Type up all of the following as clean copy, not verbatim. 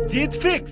जीत fix.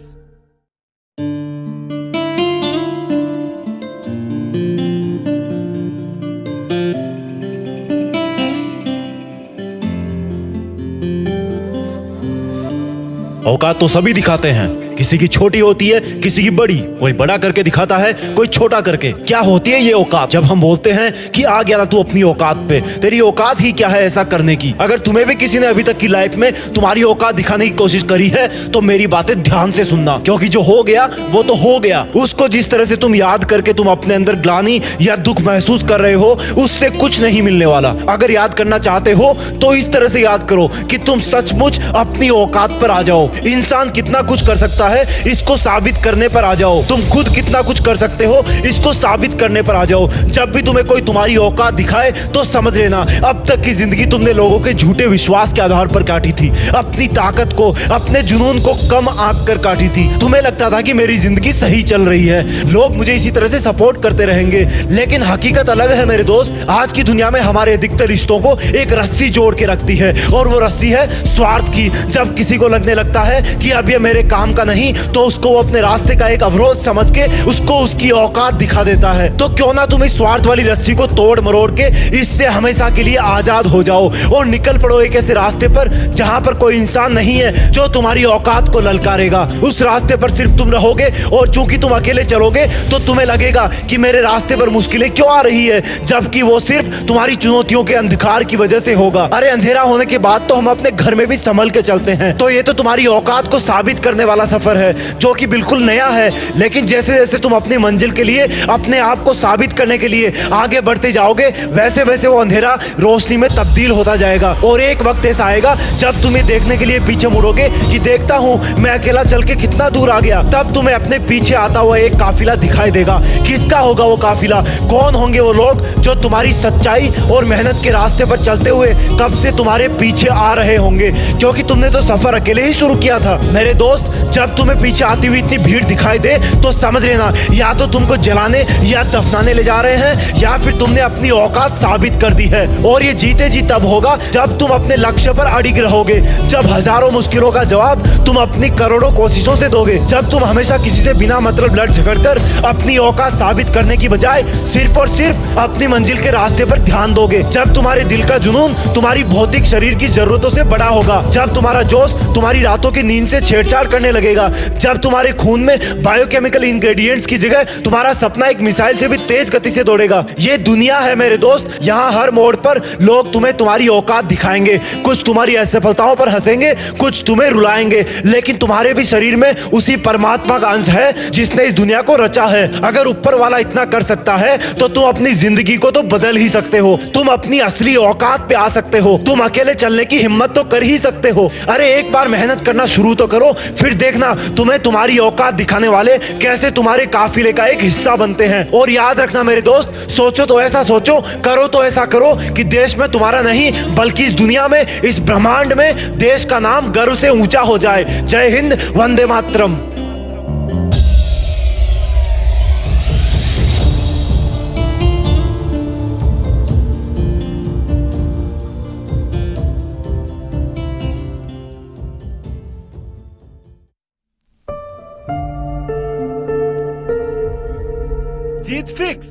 औकात तो सभी दिखाते हैं, किसी की छोटी होती है, किसी की बड़ी। कोई बड़ा करके दिखाता है, कोई छोटा करके। क्या होती है ये औकात? जब हम बोलते हैं कि आ गया ना तू अपनी औकात पे, तेरी औकात ही क्या है ऐसा करने की? अगर तुम्हें भी किसी ने अभी तक की लाइफ में तुम्हारी औकात दिखाने की कोशिश करी है तो मेरी बातें ध्यान से सुनना, क्योंकि जो हो गया वो तो हो गया। उसको जिस तरह से तुम याद करके तुम अपने अंदर ग्लानि या दुख महसूस कर रहे हो, उससे कुछ नहीं मिलने वाला। अगर याद करना चाहते हो तो इस तरह से याद करो कि तुम सचमुच अपनी औकात पर आ जाओ। इंसान कितना कुछ कर सकता है इसको साबित करने पर आ जाओ। तुम खुद कितना कुछ कर सकते हो इसको साबित करने पर आ जाओ। जब भी तुम्हें कोई तुम्हारी औकात दिखाए तो समझ लेना अब तक की जिंदगी तुमने लोगों के झूठे विश्वास के आधार पर काटी थी। अपनी ताकत को, अपने जुनून को कम आंक कर काटी थी। तुम्हें लगता था कि मेरी जिंदगी सही चल रही है, लोग मुझे इसी तरह से सपोर्ट करते रहेंगे, लेकिन हकीकत अलग है मेरे दोस्त। आज की दुनिया में हमारे अधिकतर रिश्तों को एक रस्सी जोड़ के रखती है, और वो रस्सी है स्वार्थ की। जब किसी को लगने लगता है कि अब ये मेरे काम का नहीं, तो उसको वो अपने रास्ते का एक अवरोध समझ के उसको उसकी औकात दिखा देता है। तो क्यों ना तुम इस स्वार्थ वाली रस्सी को तोड़ मरोड़ के इससे हमेशा के लिए आजाद हो जाओ और निकल पड़ो एक ऐसे रास्ते पर जहां पर कोई इंसान नहीं है जो तुम्हारी औकात को ललकारेगा। उस रास्ते पर सिर्फ तुम रहोगे, और चूंकि तुम अकेले चलोगे तो तुम्हें लगेगा कि मेरे रास्ते पर मुश्किलें क्यों आ रही है, जबकि वो सिर्फ तुम्हारी चुनौतियों के अंधकार की वजह से होगा। अरे अंधेरा होने के बाद तो हम अपने घर में भी संभल के चलते हैं। तो ये तो तुम्हारी औकात को साबित करने वाला सफर है जो कि बिल्कुल नया है, लेकिन जैसे जैसे तुम अपनी मंजिल के लिए, अपने आप को साबित करने के लिए आगे बढ़ते जाओगे, वैसे वैसे वो अंधेरा रोशनी में तब्दील होता जाएगा। और एक वक्त ऐसा आएगा जब तुम ये देखने के लिए पीछे मुड़ोगे कि देखता हूँ मैं अकेला चल के कितना दूर आ गया। तब तुम्हें अपने पीछे आता हुआ एक काफिला दिखाई देगा। किसका होगा वो काफिला? कौन होंगे वो लोग जो तुम्हारी सच्चाई और मेहनत के रास्ते पर चलते हुए कब से तुम्हारे पीछे आ रहे होंगे, क्योंकि तुमने तो सफर अकेले ही शुरू किया था। मेरे दोस्त, जब तुम्हें पीछे आती हुई इतनी भीड़ दिखाई दे तो समझ लेना या तो तुमको जलाने या दफनाने ले जा रहे हैं, या फिर तुमने अपनी औकात साबित कर दी है। और ये जीते जी तब होगा जब तुम अपने लक्ष्य पर अड़िग रहोगे, जब हजारों मुश्किलों का जवाब तुम अपनी करोड़ों कोशिशों से दोगे, जब तुम हमेशा किसी से बिना मतलब लड़ झगड़ कर अपनी औकात साबित करने की बजाय सिर्फ और सिर्फ अपनी मंजिल के रास्ते पर ध्यान दोगे, जब तुम्हारे दिल का जुनून तुम्हारी भौतिक शरीर की जरूरतों से बड़ा होगा, जब तुम्हारा जोश तुम्हारी रातों की नींद से छेड़छाड़ करने लगेगा, जब तुम्हारे खून में बायोकेमिकल इंग्रेडिएंट्स की जगह तुम्हारा सपना एक मिसाइल से भी तेज गति से दौड़ेगा। ये दुनिया है मेरे दोस्त, यहाँ हर मोड़ पर लोग तुम्हें तुम्हारी औकात दिखाएंगे। कुछ तुम्हारी असफलताओं पर हंसेंगे, कुछ तुम्हें रुलाएंगे, लेकिन तुम्हारे भी शरीर में उसी परमात्मा का अंश है जिसने इस दुनिया को रचा है। अगर ऊपर वाला इतना कर सकता है तो तुम अपनी जिंदगी को तो बदल ही सकते हो। तुम अपनी असली औकात पे आ सकते हो। तुम अकेले चलने की हिम्मत तो कर ही सकते हो। अरे एक बार मेहनत करना शुरू तो करो, फिर देखना तुम्हें तुम्हारी औकात दिखाने वाले कैसे तुम्हारे काफिले का एक हिस्सा बनते हैं। और याद रखना मेरे दोस्त, सोचो तो ऐसा सोचो, करो तो ऐसा करो कि देश में तुम्हारा नहीं बल्कि इस दुनिया में, इस ब्रह्मांड में देश का नाम गर्व से ऊंचा हो जाए। जय हिंद, वंदे मातरम। जीत फिक्स।